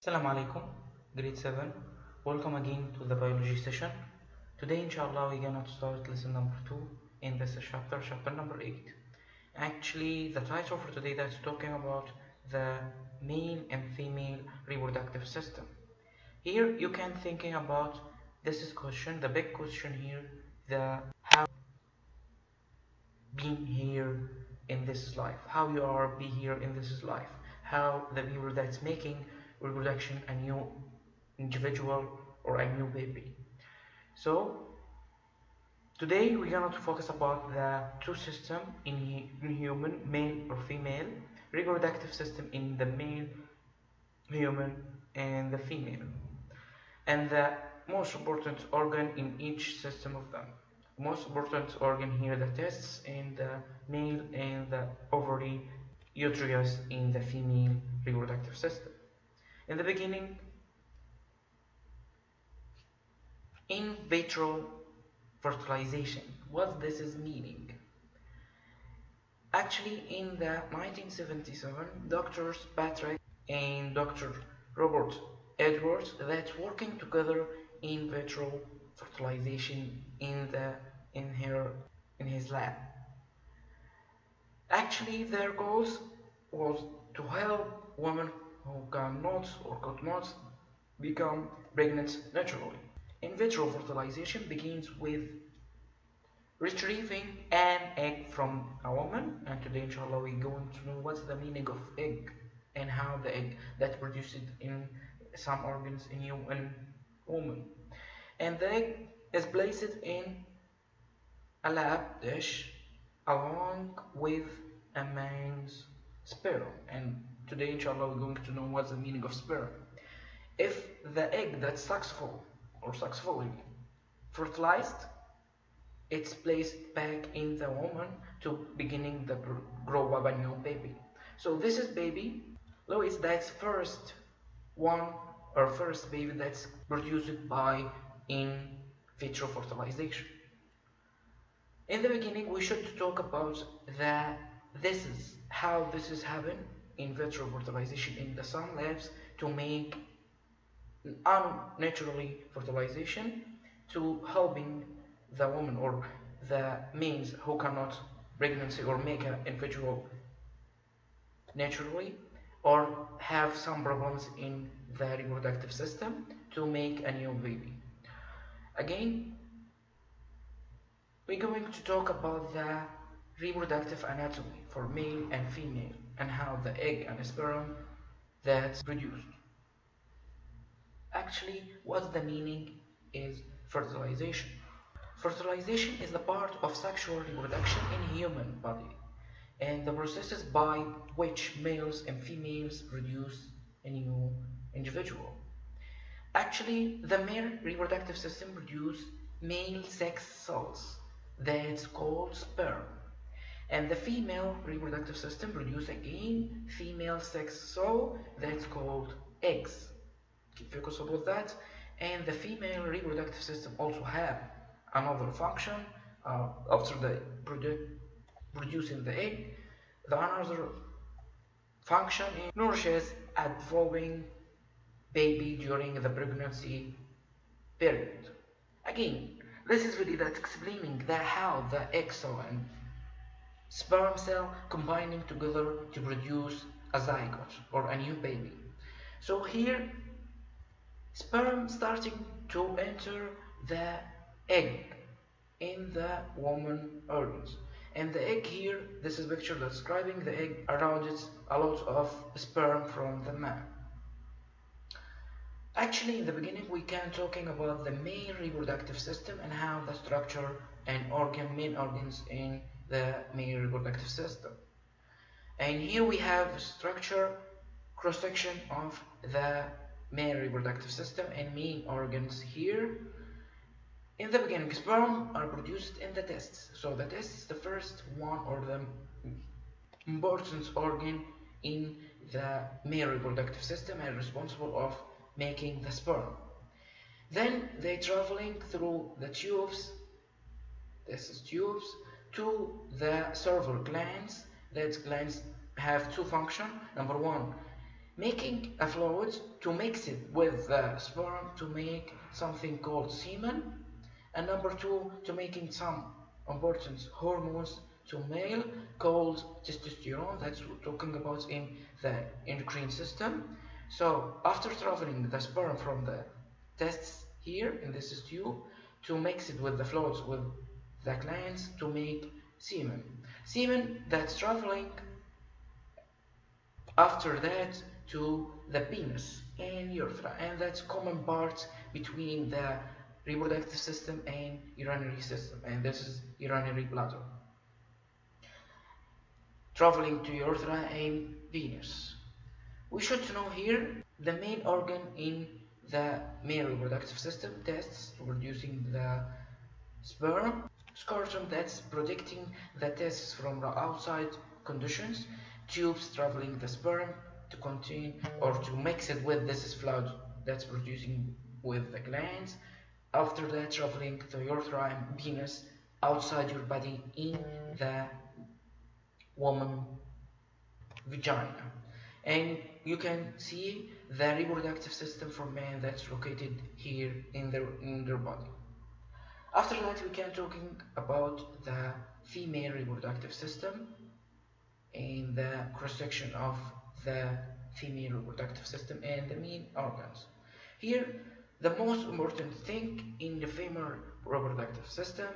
Assalamu alaikum, grade 7. Welcome again to the biology session. Today, inshallah, we're gonna start lesson number 2 in this chapter number 8. Actually, the title for today that's talking about the male and female reproductive system. Here, you can thinking about this is question, the big question here, the how being here in this life, how you are be here in this life, how the people that's making reproduction a new individual or a new baby. So today we're going to focus about the two system in human, male or female, reproductive system in the male human and the female, and the most important organ in each system of them. Most important organ here, the testes in the male and the ovary, uterus in the female reproductive system. In the beginning, in vitro fertilization, what this is meaning? Actually, in the 1977, Drs. Patrick and Dr. Robert Edwards that's working together in vitro fertilization in his lab. Actually, their goals was to help women who cannot or could not become pregnant naturally. In vitro fertilization begins with retrieving an egg from a woman, and today inshallah we're going to know what's the meaning of egg and how the egg that produced in some organs in woman. And the egg is placed in a lab dish along with a man's sperm, and today inshallah we're going to know what's the meaning of sperm. If the egg that's successfully fertilized, it's placed back in the woman to beginning the grow up a new baby. So this is baby Louis, that's first baby that's produced by in vitro fertilization. In the beginning, we should talk about this is how this is happen in vitro fertilization in the some labs to make unnaturally fertilization to helping the woman or the males who cannot pregnancy or make an individual naturally or have some problems in the reproductive system to make a new baby. Again, we're going to talk about the reproductive anatomy for male and female and how the egg and sperm that's produced. Actually, what's the meaning is fertilization. Fertilization is the part of sexual reproduction in human body and the processes by which males and females produce a new individual. Actually, the male reproductive system produces male sex cells that's called sperm, and the female reproductive system produces again female sex cell that's called eggs. Keep focus about that. And the female reproductive system also have another function after the producing the egg. The another function nourishes a developing baby during the pregnancy period. Again, this is really that explaining how the egg cell and sperm cell combining together to produce a zygote or a new baby. So here, sperm starting to enter the egg in the woman organs. And the egg here, this is a picture describing the egg. Around it a lot of sperm from the man. Actually, in the beginning we can talking about the male reproductive system and how the structure and main organs in the male reproductive system. And here we have structure, cross-section of the male reproductive system and main organs here. In the beginning, sperm are produced in the testes. So the testes is the first one or the important organ in the male reproductive system and responsible of making the sperm. Then they traveling through the tubes, this is tubes, to the cervical glands. That glands have two functions. Number one, making a fluid to mix it with the sperm to make something called semen, and number two, to making some important hormones to male called testosterone. That's what we're talking about in the endocrine system. So after traveling the sperm from the tests here in this tube to mix it with the fluids with the glands to make semen. Semen that's traveling after that to the penis and urethra, and that's common part between the reproductive system and urinary system, and this is urinary bladder traveling to urethra and penis. We should know here the main organ in the male reproductive system tests producing the sperm, scrotum that's protecting the tests from the outside conditions, tubes traveling the sperm to contain or to mix it with this fluid that's producing with the glands. After that, traveling to urethra and penis outside your body in the woman vagina. And you can see the reproductive system for man that's located here in their body. After that, we can talking about the female reproductive system and the cross-section of the female reproductive system and the main organs. Here, the most important thing in the female reproductive system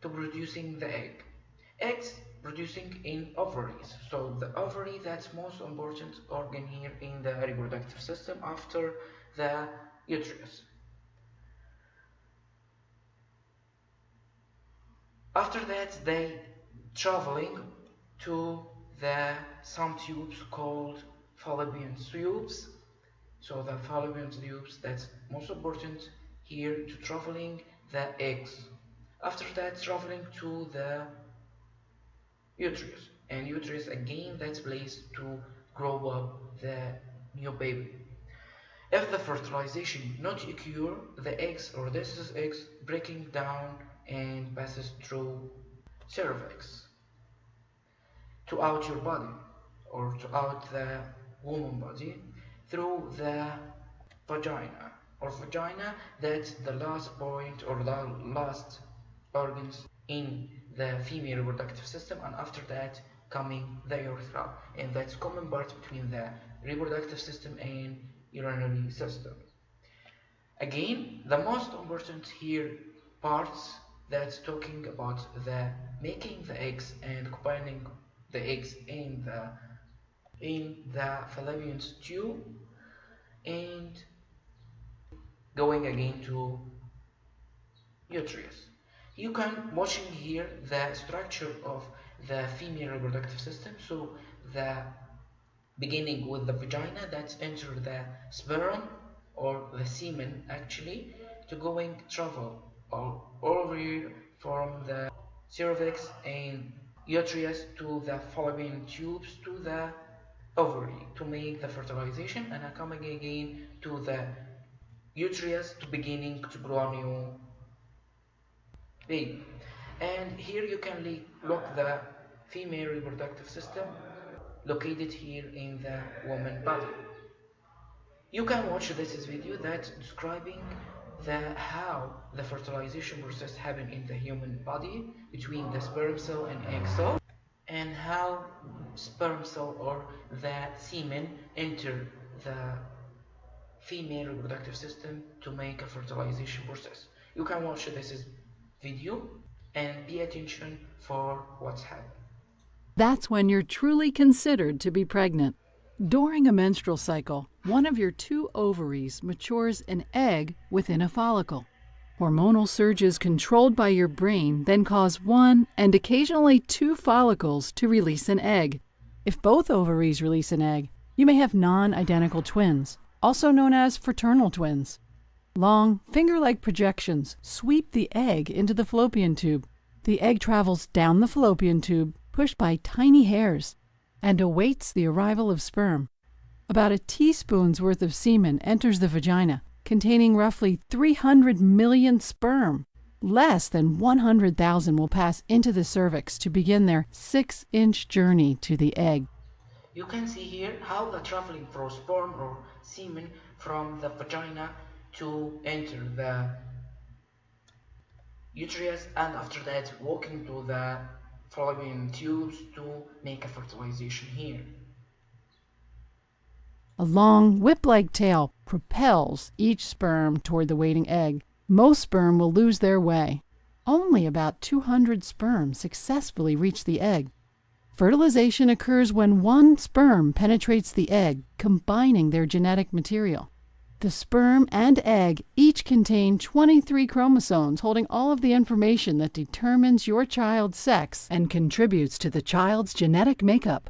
to producing the egg. Eggs producing in ovaries. So the ovary, that's most important organ here in the reproductive system after the uterus. After that, they traveling to some tubes called fallopian tubes. So the fallopian tubes, that's most important here to traveling the eggs. After that, traveling to the uterus, and uterus again that's place to grow up the new baby. If the fertilization not occur, the eggs or this is eggs breaking down and passes through cervix to out your body or to out the woman body through the vagina or vagina, that's the last point or the last organs in the female reproductive system, and after that coming the urethra, and that's common part between the reproductive system and urinary system. Again, the most important here parts that's talking about the making the eggs and combining the eggs in the fallopian tube and going again to uterus. You can watching here the structure of the female reproductive system. So the beginning with the vagina that's enter the sperm or the semen actually to going travel all over here from the cervix and uterus to the fallopian tubes to the ovary to make the fertilization, and coming again to the uterus to beginning to grow new baby. And here you can look the female reproductive system located here in the woman body. You can watch this video that's describing how the fertilization process happen in the human body between the sperm cell and egg cell, and how sperm cell or the semen enter the female reproductive system to make a fertilization process. You can watch this video and pay attention for what's happening. That's when you're truly considered to be pregnant. During a menstrual cycle, one of your two ovaries matures an egg within a follicle. Hormonal surges controlled by your brain then cause one and occasionally two follicles to release an egg. If both ovaries release an egg, you may have non-identical twins, also known as fraternal twins. Long, finger-like projections sweep the egg into the fallopian tube. The egg travels down the fallopian tube, pushed by tiny hairs, and awaits the arrival of sperm. About a teaspoon's worth of semen enters the vagina, containing roughly 300 million sperm. Less than 100,000 will pass into the cervix to begin their 6-inch journey to the egg. You can see here how the traveling through sperm or semen from the vagina to enter the uterus, and after that walking to the fallopian tubes to make a fertilization here. A long whip-like tail propels each sperm toward the waiting egg. Most sperm will lose their way. Only about 200 sperm successfully reach the egg. Fertilization occurs when one sperm penetrates the egg, combining their genetic material. The sperm and egg each contain 23 chromosomes holding all of the information that determines your child's sex and contributes to the child's genetic makeup,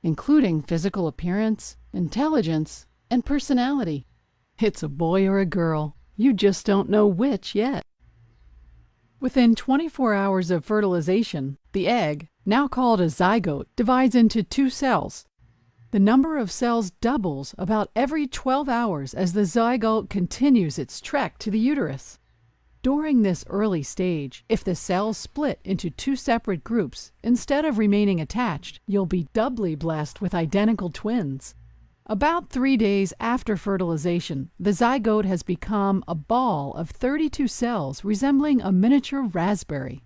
including physical appearance, intelligence, and personality. It's a boy or a girl. You just don't know which yet. Within 24 hours of fertilization, the egg, now called a zygote, divides into 2 cells. The number of cells doubles about every 12 hours as the zygote continues its trek to the uterus. During this early stage, if the cells split into 2 separate groups, instead of remaining attached, you'll be doubly blessed with identical twins. About 3 days after fertilization, the zygote has become a ball of 32 cells resembling a miniature raspberry.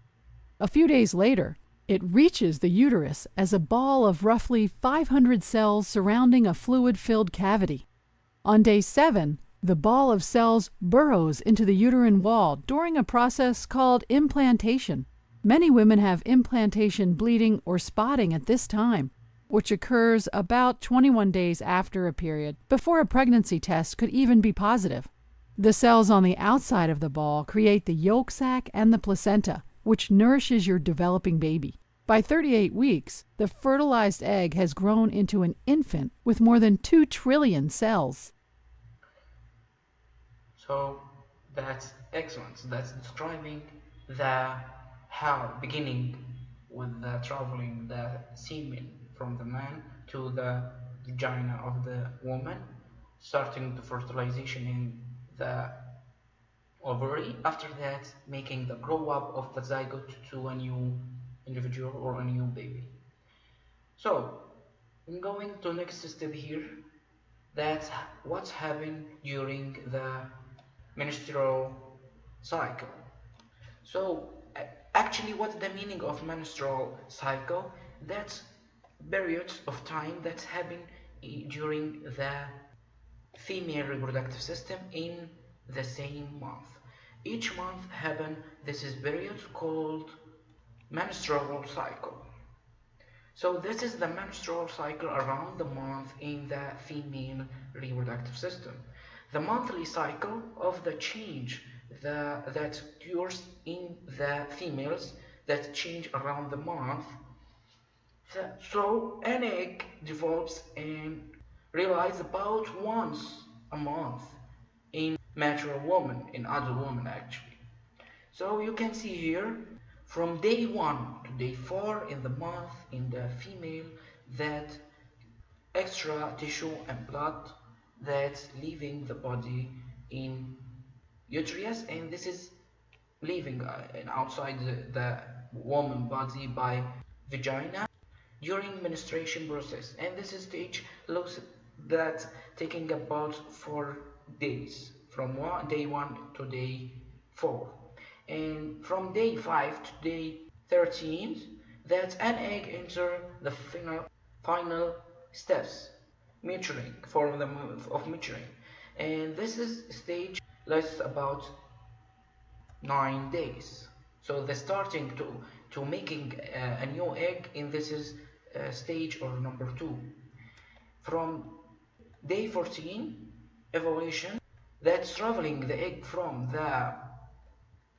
A few days later, it reaches the uterus as a ball of roughly 500 cells surrounding a fluid-filled cavity. On day 7, the ball of cells burrows into the uterine wall during a process called implantation. Many women have implantation bleeding or spotting at this time, which occurs about 21 days after a period, before a pregnancy test could even be positive. The cells on the outside of the ball create the yolk sac and the placenta, which nourishes your developing baby. By 38 weeks, the fertilized egg has grown into an infant with more than 2 trillion cells. So that's excellent. That's describing the how beginning with the traveling the semen from the man to the vagina of the woman, starting the fertilization in the ovary. After that, making the grow up of the zygote to a new individual or a new baby. So I'm going to next step here. That's what's happened during the menstrual cycle. So actually what's the meaning of menstrual cycle? That's periods of time that's happen during the female reproductive system in the same month. Each month happen this is period called menstrual cycle. So this is the menstrual cycle around the month in the female reproductive system. The monthly cycle of the change that occurs in the females that change around the month. So an egg develops and realizes about once a month in mature woman, in adult woman actually. So you can see here from day 1 to day 4 in the month in the female that extra tissue and blood that's leaving the body in uterus, and this is leaving outside the woman body by vagina during menstruation process, and this stage looks that taking about 4 days from day 1 to day 4, and from day 5 to day 13 that an egg enter the final steps maturing for the month of maturing, and this is stage lasts about 9 days. So the starting to making a new egg in this is stage or number 2. From day 14 evolution, that's traveling the egg from the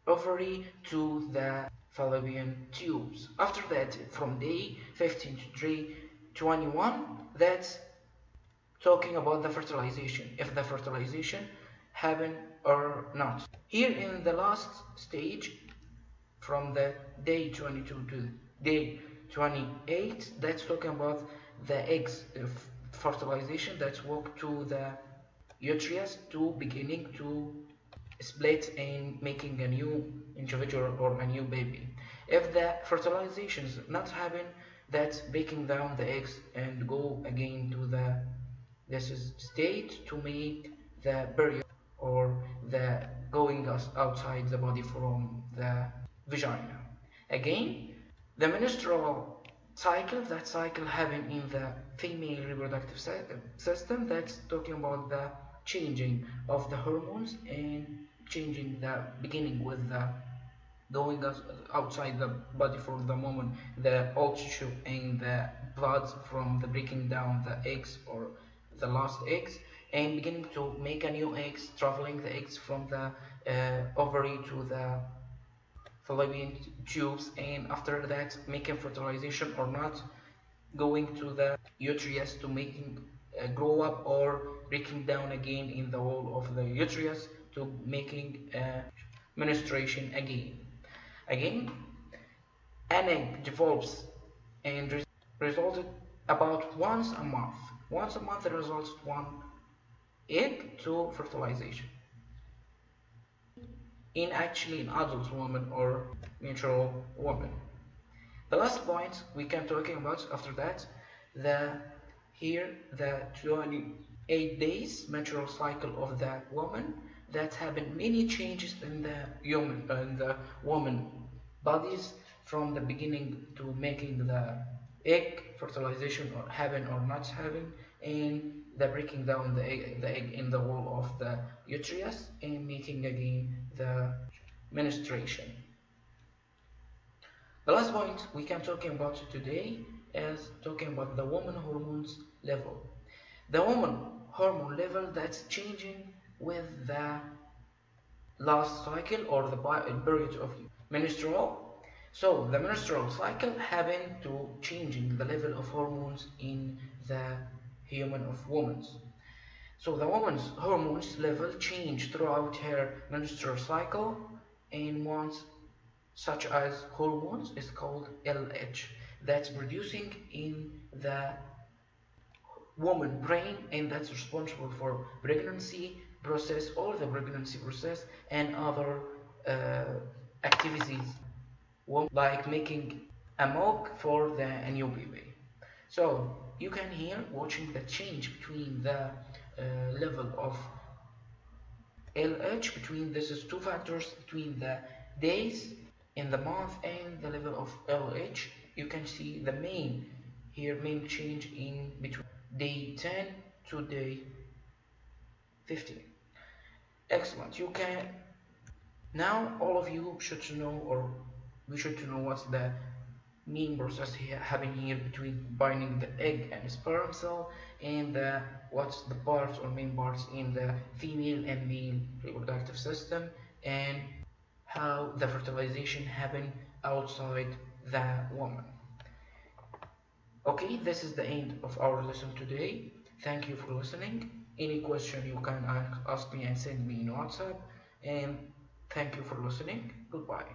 ovary to the fallopian tubes. After that, from day 15 to day 21, that's talking about the fertilization, if the fertilization happen or not. Here in the last stage, from the day 22 to day 28, that's talking about the eggs fertilization that walk to the uterus to beginning to split and making a new individual or a new baby. If the fertilizations not happen, that's breaking down the eggs and go again to the this is state to make the period or the going outside the body from the vagina. Again, the menstrual cycle, that cycle having in the female reproductive system, that's talking about the changing of the hormones and changing the beginning with the going outside the body from the moment the old tissue and the blood from the breaking down the eggs or the last eggs and beginning to make a new eggs, traveling the eggs from the ovary to the fallopian tubes, and after that making fertilization or not, going to the uterus to making grow up or breaking down again in the wall of the uterus to making menstruation again. Again, an egg develops and resulted about once a month. Once a month it results one egg to fertilization in actually an adult woman or mature woman. The last point we can talking about after that, the here the 28 days menstrual cycle of the woman that having many changes in the woman bodies from the beginning to making the egg fertilization or having or not having and the breaking down the egg in the wall of the uterus and making again the menstruation. The last point we can talking about today is talking about the woman hormones level. The woman hormone level that's changing with the last cycle or the period of menstrual. So the menstrual cycle having to changing the level of hormones in the human of women. So the woman's hormones level change throughout her menstrual cycle, and once such as hormones is called LH, that's producing in the woman brain, and that's responsible for pregnancy process or the pregnancy process and other activities like making a milk for the new baby. So you can hear watching the change between the level of LH between this is two factors between the days in the month and the level of LH. You can see the main change in between day 10 to day 15. Excellent. You can now all of you should know or we should know what's the main process here happening here between binding the egg and sperm cell and what's the parts or main parts in the female and male reproductive system and how the fertilization happen outside the woman. Okay, this is the end of our lesson today. Thank you for listening. Any question you can ask me and send me in WhatsApp, and thank you for listening. Goodbye.